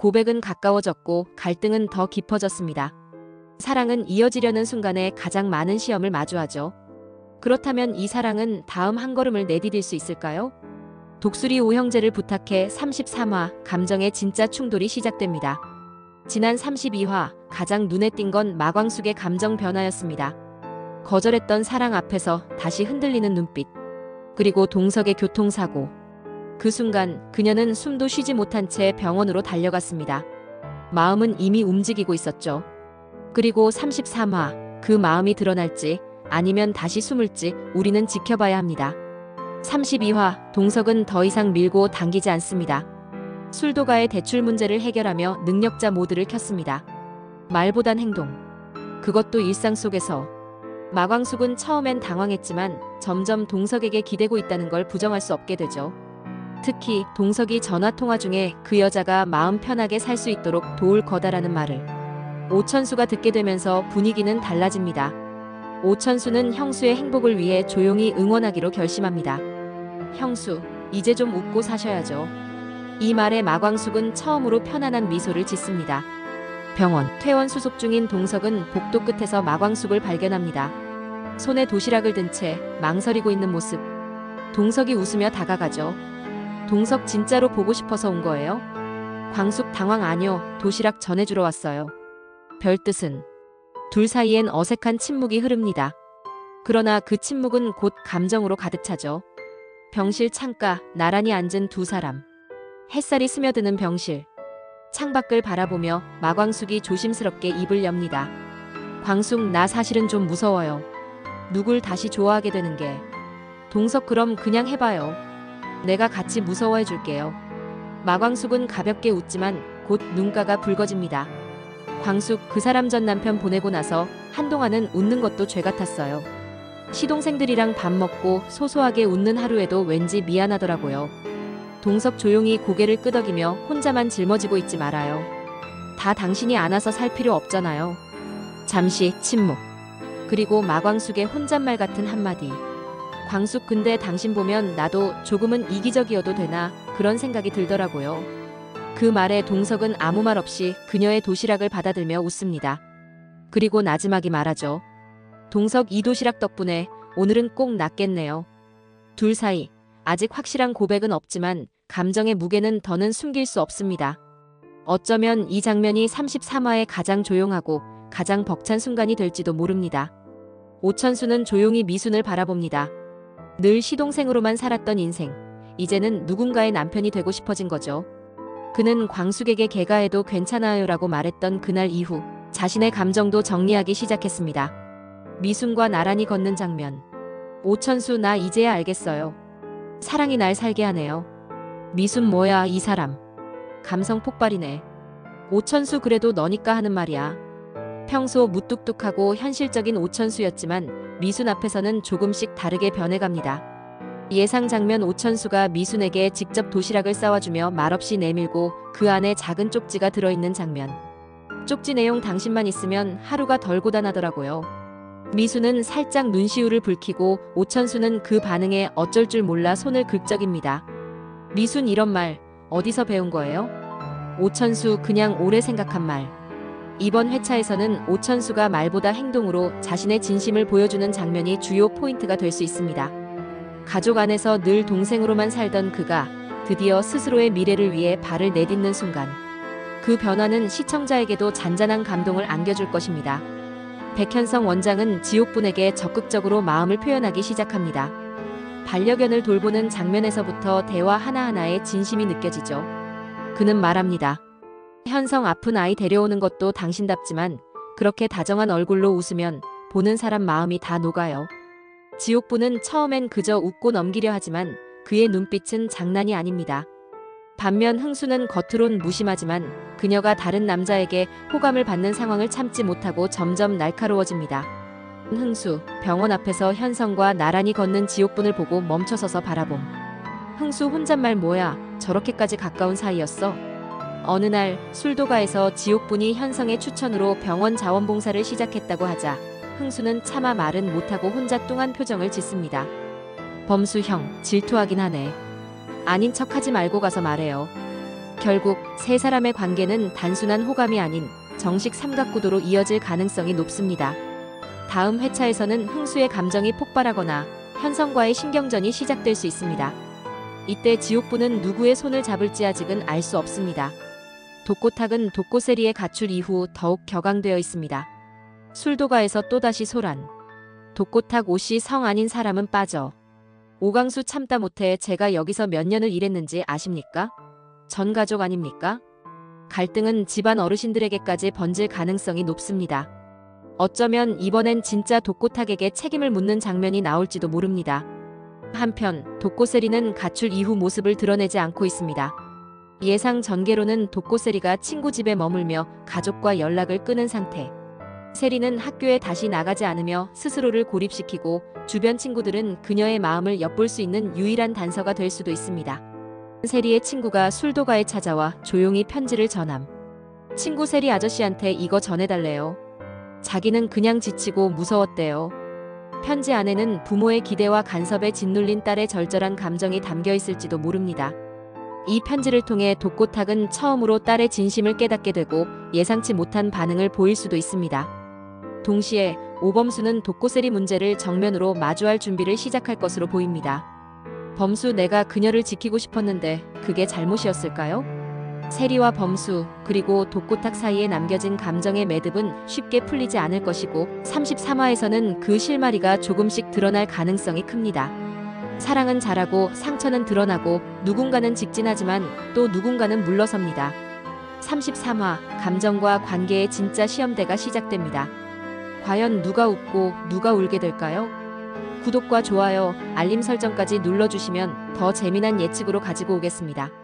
고백은 가까워졌고 갈등은 더 깊어졌습니다. 사랑은 이어지려는 순간에 가장 많은 시험을 마주하죠. 그렇다면 이 사랑은 다음 한 걸음을 내디딜 수 있을까요? 독수리 오형제를 부탁해 33화 감정의 진짜 충돌이 시작됩니다. 지난 32화 가장 눈에 띈 건 마광숙의 감정 변화였습니다. 거절했던 사랑 앞에서 다시 흔들리는 눈빛, 그리고 동석의 교통사고. 그 순간 그녀는 숨도 쉬지 못한 채 병원으로 달려갔습니다. 마음은 이미 움직이고 있었죠. 그리고 33화 그 마음이 드러날지 아니면 다시 숨을지 우리는 지켜봐야 합니다. 32화 동석은 더 이상 밀고 당기지 않습니다. 술도가의 대출 문제를 해결하며 능력자 모드를 켰습니다. 말보단 행동. 그것도 일상 속에서. 마광숙은 처음엔 당황했지만 점점 동석에게 기대고 있다는 걸 부정할 수 없게 되죠. 특히 동석이 전화통화 중에 그 여자가 마음 편하게 살 수 있도록 도울 거다라는 말을 오천수가 듣게 되면서 분위기는 달라집니다. 오천수는 형수의 행복을 위해 조용히 응원하기로 결심합니다. 형수, 이제 좀 웃고 사셔야죠. 이 말에 마광숙은 처음으로 편안한 미소를 짓습니다. 병원, 퇴원 수속 중인 동석은 복도 끝에서 마광숙을 발견합니다. 손에 도시락을 든 채 망설이고 있는 모습. 동석이 웃으며 다가가죠. 동석 진짜로 보고 싶어서 온 거예요? 광숙 당황 아니요. 도시락 전해주러 왔어요. 별 뜻은? 둘 사이엔 어색한 침묵이 흐릅니다. 그러나 그 침묵은 곧 감정으로 가득 차죠. 병실 창가, 나란히 앉은 두 사람. 햇살이 스며드는 병실. 창밖을 바라보며 마광숙이 조심스럽게 입을 엽니다. 광숙, 나 사실은 좀 무서워요. 누굴 다시 좋아하게 되는 게. 동석, 그럼 그냥 해봐요. 내가 같이 무서워해 줄게요. 마광숙은 가볍게 웃지만 곧 눈가가 붉어집니다. 광숙, 그 사람 전 남편 보내고 나서 한동안은 웃는 것도 죄 같았어요. 시동생들이랑 밥 먹고 소소하게 웃는 하루에도 왠지 미안하더라고요. 동석 조용히 고개를 끄덕이며 혼자만 짊어지고 있지 말아요. 다 당신이 안아서 살 필요 없잖아요. 잠시 침묵. 그리고 마광숙의 혼잣말 같은 한마디. 광숙, 근데 당신 보면 나도 조금은 이기적이어도 되나 그런 생각이 들더라고요. 그 말에 동석은 아무 말 없이 그녀의 도시락을 받아들며 웃습니다. 그리고 나지막이 말하죠. 동석, 이 도시락 덕분에 오늘은 꼭 낫겠네요. 둘 사이 아직 확실한 고백은 없지만 감정의 무게는 더는 숨길 수 없습니다. 어쩌면 이 장면이 33화의 가장 조용하고 가장 벅찬 순간이 될지도 모릅니다. 오천수는 조용히 미순을 바라봅니다. 늘 시동생으로만 살았던 인생, 이제는 누군가의 남편이 되고 싶어진 거죠. 그는 광숙에게 개가해도 괜찮아요라고 말했던 그날 이후 자신의 감정도 정리하기 시작했습니다. 미순과 나란히 걷는 장면. 오천수, 나 이제야 알겠어요. 사랑이 날 살게 하네요. 미순, 뭐야 이 사람. 감성 폭발이네. 오천수, 그래도 너니까 하는 말이야. 평소 무뚝뚝하고 현실적인 오천수였지만 미순 앞에서는 조금씩 다르게 변해갑니다. 예상 장면, 오천수가 미순에게 직접 도시락을 싸와주며 말없이 내밀고 그 안에 작은 쪽지가 들어있는 장면. 쪽지 내용, 당신만 있으면 하루가 덜 고단하더라고요. 미순은 살짝 눈시울을 붉히고 오천수는 그 반응에 어쩔 줄 몰라 손을 긁적입니다. 미순, 이런 말 어디서 배운 거예요? 오천수, 그냥 오래 생각한 말. 이번 회차에서는 오천수가 말보다 행동으로 자신의 진심을 보여주는 장면이 주요 포인트가 될 수 있습니다. 가족 안에서 늘 동생으로만 살던 그가 드디어 스스로의 미래를 위해 발을 내딛는 순간. 그 변화는 시청자에게도 잔잔한 감동을 안겨줄 것입니다. 백현성 원장은 지옥분에게 적극적으로 마음을 표현하기 시작합니다. 반려견을 돌보는 장면에서부터 대화 하나하나에 진심이 느껴지죠. 그는 말합니다. 현성, 아픈 아이 데려오는 것도 당신답지만 그렇게 다정한 얼굴로 웃으면 보는 사람 마음이 다 녹아요. 지옥부는 처음엔 그저 웃고 넘기려 하지만 그의 눈빛은 장난이 아닙니다. 반면 흥수는 겉으론 무심하지만 그녀가 다른 남자에게 호감을 받는 상황을 참지 못하고 점점 날카로워집니다. 흥수, 병원 앞에서 현성과 나란히 걷는 지옥분을 보고 멈춰서서 바라봄. 흥수, 혼잣말 뭐야, 저렇게까지 가까운 사이였어? 어느 날 술도가에서 지옥분이 현성의 추천으로 병원 자원봉사를 시작했다고 하자 흥수는 차마 말은 못하고 혼자 뚱한 표정을 짓습니다. 범수 형, 질투하긴 하네. 아닌 척하지 말고 가서 말해요. 결국 세 사람의 관계는 단순한 호감이 아닌 정식 삼각구도로 이어질 가능성이 높습니다. 다음 회차에서는 흥수의 감정이 폭발하거나 현성과의 신경전이 시작될 수 있습니다. 이때 지옥부는 누구의 손을 잡을지 아직은 알 수 없습니다. 독고탁은 독고세리의 가출 이후 더욱 격앙되어 있습니다. 술도가에서 또다시 소란. 독고탁 오씨 성 아닌 사람은 빠져. 오강수 참다 못해 제가 여기서 몇 년을 일했는지 아십니까? 전 가족 아닙니까? 갈등은 집안 어르신들에게까지 번질 가능성이 높습니다. 어쩌면 이번엔 진짜 독고탁에게 책임을 묻는 장면이 나올지도 모릅니다. 한편 독고세리는 가출 이후 모습을 드러내지 않고 있습니다. 예상 전개로는 독고세리가 친구 집에 머물며 가족과 연락을 끊은 상태. 세리는 학교에 다시 나가지 않으며 스스로를 고립시키고 주변 친구들은 그녀의 마음을 엿볼 수 있는 유일한 단서가 될 수도 있습니다. 세리의 친구가 술도가에 찾아와 조용히 편지를 전함. 친구 세리 아저씨한테 이거 전해달래요. 자기는 그냥 지치고 무서웠대요. 편지 안에는 부모의 기대와 간섭에 짓눌린 딸의 절절한 감정이 담겨 있을지도 모릅니다. 이 편지를 통해 독고탁은 처음으로 딸의 진심을 깨닫게 되고 예상치 못한 반응을 보일 수도 있습니다. 동시에 오범수는 독고세리 문제를 정면으로 마주할 준비를 시작할 것으로 보입니다. 범수, 내가 그녀를 지키고 싶었는데 그게 잘못이었을까요? 세리와 범수 그리고 독고탁 사이에 남겨진 감정의 매듭은 쉽게 풀리지 않을 것이고 33화에서는 그 실마리가 조금씩 드러날 가능성이 큽니다. 사랑은 자라고 상처는 드러나고 누군가는 직진하지만 또 누군가는 물러섭니다. 33화 감정과 관계의 진짜 시험대가 시작됩니다. 과연 누가 웃고 누가 울게 될까요? 구독과 좋아요, 알림 설정까지 눌러주시면 더 재미난 예측으로 가지고 오겠습니다.